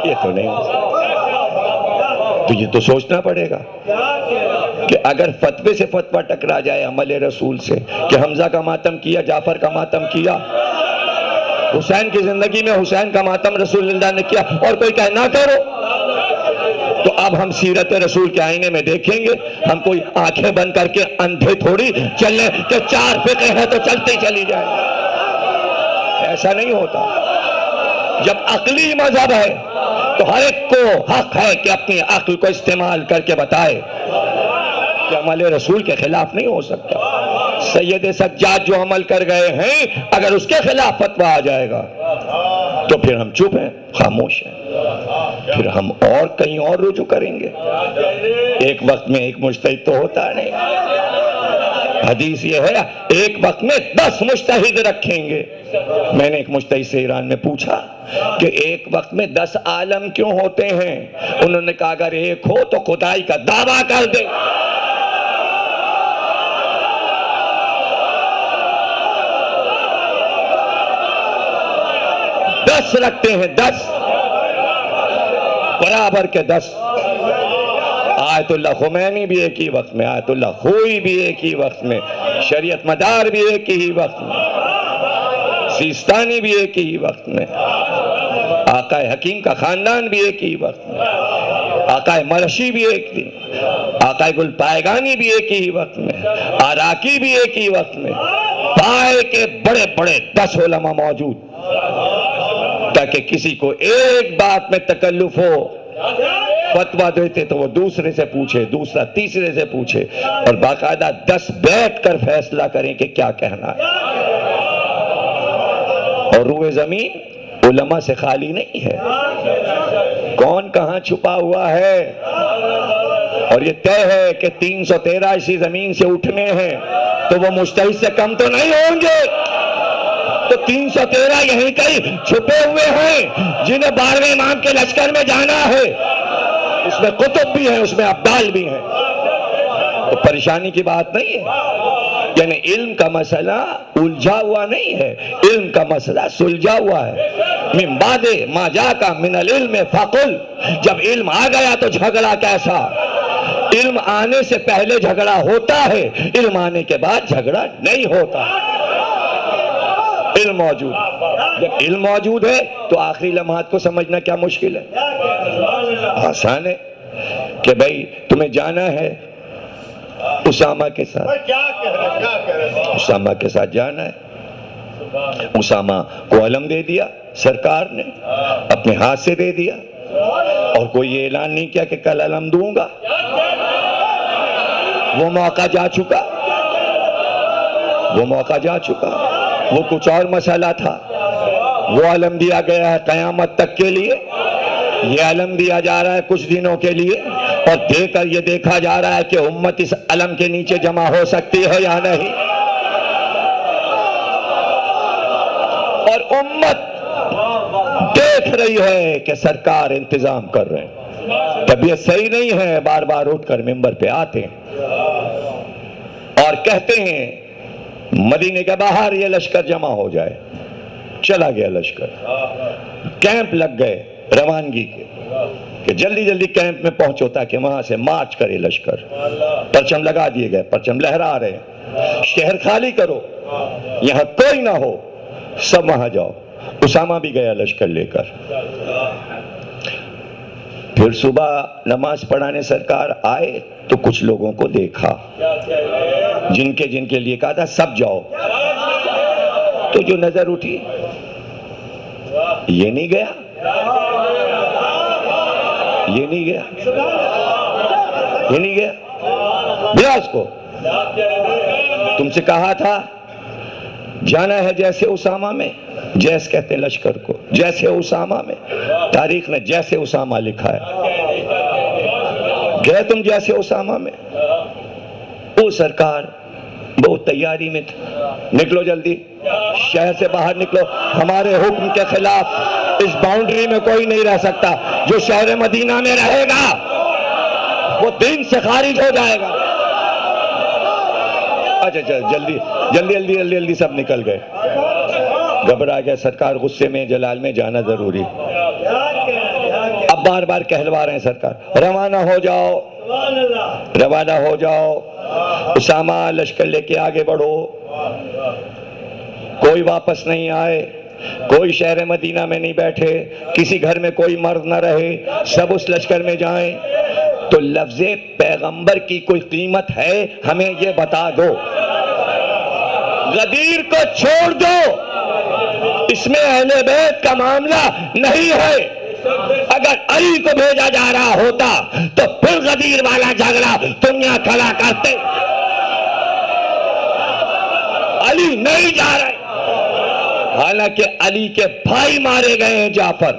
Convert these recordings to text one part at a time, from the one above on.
یہ تو نہیں ہو سکتا۔ تو یہ تو سوچنا پڑے گا کہ اگر فتوے سے فتوہ ٹکرا جائے عمل رسول سے، کہ حمزہ کا ماتم کیا، جعفر کا ماتم کیا، حسین کی زندگی میں حسین کا ماتم رسول اللہ نے کیا، اور کوئی کہے نہ کرو، تو اب ہم سیرت رسول کے آئینے میں دیکھیں گے، ہم کوئی آنکھیں بند کر کے اندھے تھوڑی چلیں کہ 4 فقہ ہیں تو چلتے چلی جائیں۔ ایسا نہیں ہوتا۔ جب عقلی مذہب ہے تو ہر ایک کو حق ہے کہ اپنی عقل کو استعمال کر کے بتائے کہ عمل رسول کے خلاف نہیں ہو سکتا۔ سید سجاد جو عمل کر گئے ہیں، اگر اس کے خلاف فتویٰ آ جائے گا تو پھر ہم چپ ہیں، خاموش ہیں، پھر ہم اور کہیں اور رجوع کریں گے۔ ایک وقت میں ایک مجتہد تو ہوتا نہیں۔ حدیث یہ ہے ایک وقت میں 10 مجتہد رکھیں گے۔ میں نے ایک مجتہد سے ایران میں پوچھا کہ ایک وقت میں 10 عالم کیوں ہوتے ہیں؟ انہوں نے کہا اگر ایک ہو تو خدائی کا دعویٰ کر دے۔ 10 رکھتے ہیں، 10 برابر کے 10۔ آیت اللہ خمینی بھی ایک ہی وقت میں، آیت اللہ خوئی بھی ایک ہی وقت میں، شریعت مدار بھی ایک ہی وقت میں، سیستانی بھی ایک ہی وقت میں، آقا حکیم کا خاندان بھی ایک ہی وقت میں، آقا مرشی بھی ایک ہی، آقا گل پائگانی بھی ایک ہی وقت میں، آراکی بھی ایک ہی وقت میں، پائے کے بڑے بڑے 10 علماء موجود، تاکہ کسی کو ایک بات میں تکلف ہو، فتویٰ دیتے تو وہ دوسرے سے پوچھے، دوسرا تیسرے سے پوچھے، اور باقاعدہ 10 بیٹھ کر فیصلہ کریں کہ کیا کہنا ہے۔ اور روئے زمین علماء سے خالی نہیں ہے، کون کہاں چھپا ہوا ہے، اور یہ طے ہے کہ 313 اسی زمین سے اٹھنے ہیں تو وہ مجتہد سے کم تو نہیں ہوں گے۔ تو 313 یہیں کہیں چھپے ہوئے ہیں جنہیں 12ویں امام کے لشکر میں جانا ہے، اس میں قطب بھی ہیں، اس میں ابدال بھی ہیں۔ تو پریشانی کی بات نہیں ہے، یعنی علم کا مسئلہ الجھا ہوا نہیں ہے، علم کا مسئلہ سلجھا ہوا ہے۔ من بعد ما جاءک من العلم فقل، جب علم آ گیا تو جھگڑا کیسا؟ علم آنے سے پہلے جھگڑا ہوتا ہے، علم آنے کے بعد جھگڑا نہیں ہوتا۔ علم موجود، جب علم موجود ہے تو آخری لمحات کو سمجھنا کیا مشکل ہے؟ آسان ہے کہ بھئی تمہیں جانا ہے اسامہ کے ساتھ، اسامہ کے ساتھ جانا ہے، اسامہ کو علم دے دیا سرکار نے، اپنے ہاتھ سے دے دیا، اور کوئی یہ اعلان نہیں کیا کہ کل علم دوں گا۔ وہ موقع جا چکا، وہ موقع جا چکا، وہ کچھ اور مسئلہ تھا، وہ علم دیا گیا ہے قیامت تک کے لیے، یہ علم دیا جا رہا ہے کچھ دنوں کے لیے، اور دے کر یہ دیکھا جا رہا ہے کہ امت اس علم کے نیچے جمع ہو سکتی ہے یا نہیں، اور امت دیکھ رہی ہے کہ سرکار انتظام کر رہے ہیں۔ طبیعت صحیح نہیں ہے، بار بار اٹھ کر منبر پہ آتے ہیں اور کہتے ہیں مدینے کے باہر یہ لشکر جمع ہو جائے۔ چلا گیا لشکر، کیمپ لگ گئے روانگی کے، کہ جلدی جلدی کیمپ میں پہنچو تاکہ وہاں سے مارچ کرے لشکر۔ پرچم لگا دیے گئے، پرچم لہرا رہے ہیں، شہر خالی کرو، یہاں کوئی نہ ہو، سب وہاں جاؤ۔ اسامہ بھی گیا لشکر لے کر۔ پھر صبح نماز پڑھانے سرکار آئے تو کچھ لوگوں کو دیکھا جن کے لیے کہا تھا سب جاؤ، تو جو نظر اٹھی یہ نہیں گیا، یہ نہیں گیا، یہ نہیں گیا، بلا اس کو، تم سے کہا تھا جانا ہے جیسے اسامہ میں، جیس کہتے ہیں لشکر کو، جیسے اسامہ میں، تاریخ میں جیسے اسامہ لکھا ہے، گئے تم جیسے اسامہ میں۔ وہ سرکار بہت تیاری میں تھا، نکلو جلدی، شہر سے باہر نکلو، ہمارے حکم کے خلاف اس باؤنڈری میں کوئی نہیں رہ سکتا، جو شہر مدینہ میں رہے گا وہ دین سے خارج ہو جائے گا۔ اچھا جلدی جلدی جلدی جلدی جلدی سب نکل گئے، گھبرا گئے سرکار، غصے میں جلال میں، جانا ضروری۔ بار بار کہلوا رہے ہیں سرکار روانہ ہو جاؤ، روانہ ہو جاؤ، اسامہ لشکر لے کے آگے بڑھو، کوئی واپس نہیں آئے، کوئی شہر مدینہ میں نہیں بیٹھے، کسی گھر میں کوئی مرد نہ رہے، سب اس لشکر میں جائیں۔ تو لفظ پیغمبر کی کوئی قیمت ہے ہمیں یہ بتا دو۔ غدیر کو چھوڑ دو، اس میں اہل بیت کا معاملہ نہیں ہے۔ اگر علی کو بھیجا جا رہا ہوتا تو پھر غدیر والا جھگڑا تم یہاں کھڑا کرتے۔ علی نہیں جا رہے، حالانکہ علی کے بھائی مارے گئے ہیں جعفر۔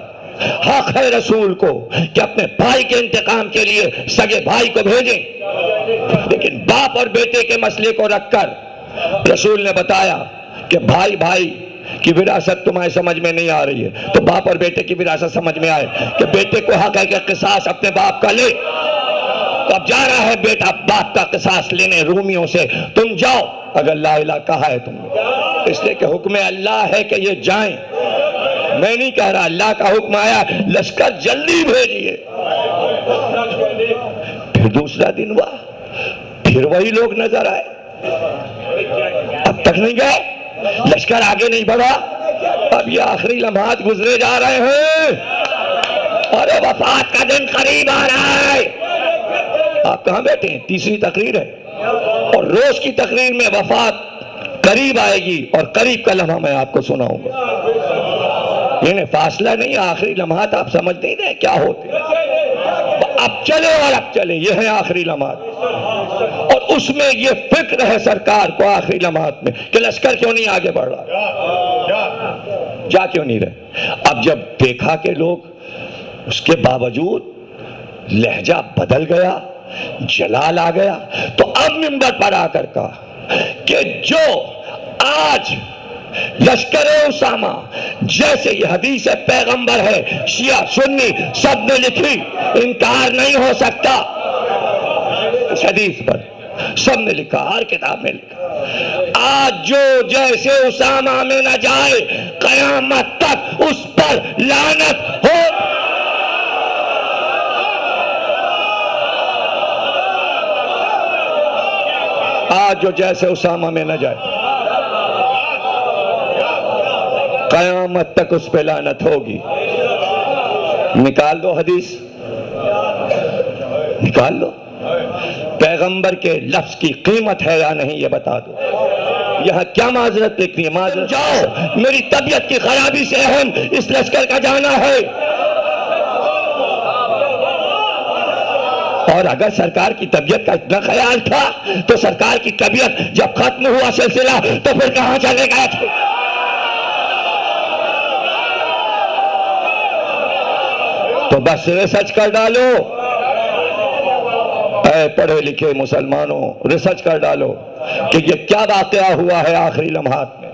حق ہے رسول کو کہ اپنے بھائی کے انتقام کے لیے سگے بھائی کو بھیجیں، لیکن باپ اور بیٹے کے مسئلے کو رکھ کر رسول نے بتایا کہ بھائی بھائی کی وراثت تمہیں سمجھ میں نہیں آ رہی ہے تو باپ اور بیٹے کی وراثت سمجھ میں آئے کہ بیٹے کو حق ہے کہ قصاص اپنے باپ کا لے۔ تو اب جا رہا ہے بیٹا باپ کا قصاص لینے رومیوں سے، تم جاؤ اگر لا الہ کہا ہے تم نے، اس لیے کہ حکم اللہ ہے کہ یہ جائیں، میں نہیں کہہ رہا، اللہ کا حکم آیا لشکر جلدی بھیجیے۔ پھر دوسرا دن ہوا، پھر وہی لوگ نظر آئے، اب تک نہیں گئے، لشکر آگے نہیں بڑھا، اب یہ آخری لمحات گزرے جا رہے ہیں، ارے وفات کا دن قریب آ رہا ہے۔ آپ کہاں بیٹھے ہیں؟ تیسری تقریر ہے، اور روز کی تقریر میں وفات قریب آئے گی اور قریب کا لمحہ میں آپ کو سناؤں گا۔ یعنی فاصلہ نہیں، آخری لمحات آپ سمجھ نہیں رہے کیا ہوتے ہیں، اب چلے اور اب چلے، یہ ہے آخری لمحات۔ اور اس میں یہ فکر ہے سرکار کو آخری لمحات میں کہ لشکر کیوں نہیں آگے بڑھ رہا، جا کیوں نہیں رہے۔ اب جب دیکھا کہ لوگ اس کے باوجود لہجہ بدل گیا، جلال آ گیا، تو اب منبر پر آ کر کہا کہ جو آج لشکر اسامہ جیسے یہ حدیث پیغمبر ہے، شیعہ سنی سب نے لکھی، انکار نہیں ہو سکتا، اس حدیث پر سب نے لکھا، ہر کتاب میں لکھا، آج جو جیسے اسامہ میں نہ جائے قیامت تک اس پر لعنت ہو۔ آج جو جیسے اسامہ میں نہ جائے قیامت تک اس پہ لعنت ہوگی۔ نکال دو حدیث، نکال دو، پیغمبر کے لفظ کی قیمت ہے یا نہیں یہ بتا دو۔ یہاں کیا معذرت لکھنی ہے؟ معذرت جاؤ، میری طبیعت کی خرابی سے اہم اس لشکر کا جانا ہے۔ اور اگر سرکار کی طبیعت کا اتنا خیال تھا تو سرکار کی طبیعت جب ختم ہوا سلسلہ تو پھر کہاں چلے گئے تھے؟ تو بس ریسرچ کر ڈالو، اے پڑھے لکھے مسلمانوں، ریسرچ کر ڈالو کہ یہ کیا واقعہ ہوا ہے آخری لمحات میں،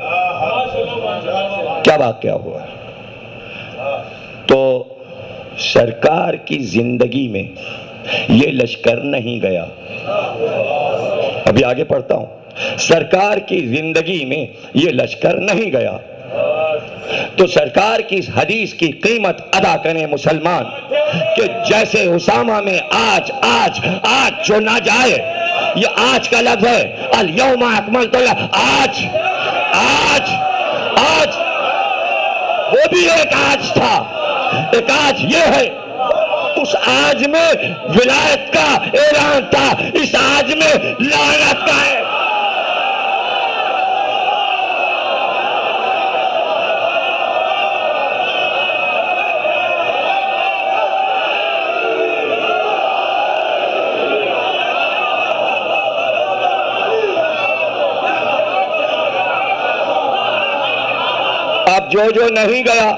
کیا واقعہ ہوا ہے۔ تو سرکار کی زندگی میں یہ لشکر نہیں گیا، ابھی آگے پڑھتا ہوں، سرکار کی زندگی میں یہ لشکر نہیں گیا۔ تو سرکار کی اس حدیث کی قیمت ادا کریں مسلمان کہ جیسے اسامہ میں آج جو نہ جائے، یہ آج کا لفظ ہے، الیوم اکملت لکم، آج وہ بھی ایک آج تھا، ایک آج یہ ہے، اس آج میں ولایت کا اعلان تھا، اس آج میں لعنت کا ہے۔ اب جو نہیں گیا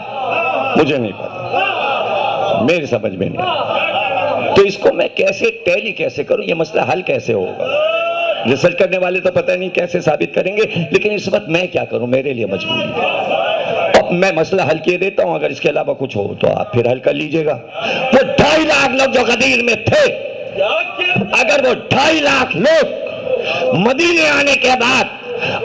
مجھے نہیں پتا، میری سمجھ میں نہیں آیا، تو اس کو میں کیسے ٹیلی کیسے کروں، یہ مسئلہ حل کیسے ہوگا؟ ریسرچ کرنے والے تو پتہ نہیں کیسے ثابت کریں گے، لیکن اس وقت میں کیا کروں، میرے لیے مجبوری ہے۔ اب میں مسئلہ حل کیے دیتا ہوں، اگر اس کے علاوہ کچھ ہو تو آپ پھر حل کر لیجئے گا۔ وہ 2.5 لاکھ لوگ جو غدیر میں تھے، اگر وہ 2.5 لاکھ لوگ مدینے آنے کے بعد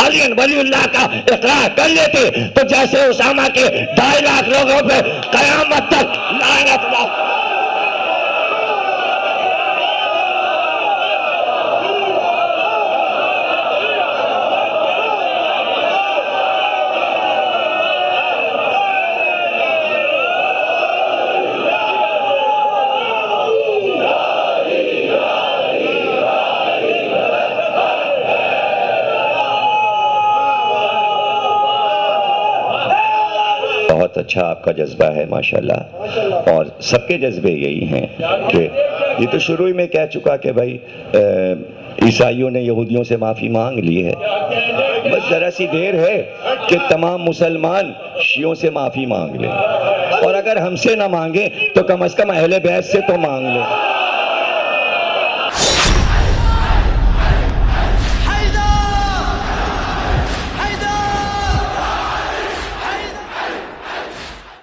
علی ولی اللہ کا اقرار کر لیتے تو جیسے اسامہ کے 2.5 لاکھ لوگوں پہ قیامت تک لعنت اللہ۔ بہت اچھا آپ کا جذبہ ہے ماشاءاللہ، اور سب کے جذبے یہی ہیں کہ یہ تو شروع ہی میں کہہ چکا کہ بھائی عیسائیوں نے یہودیوں سے معافی مانگ لی ہے، بس ذرا سی دیر ہے کہ تمام مسلمان شیعوں سے معافی مانگ لیں، اور اگر ہم سے نہ مانگیں تو کم از کم اہل بیت سے تو مانگ لیں۔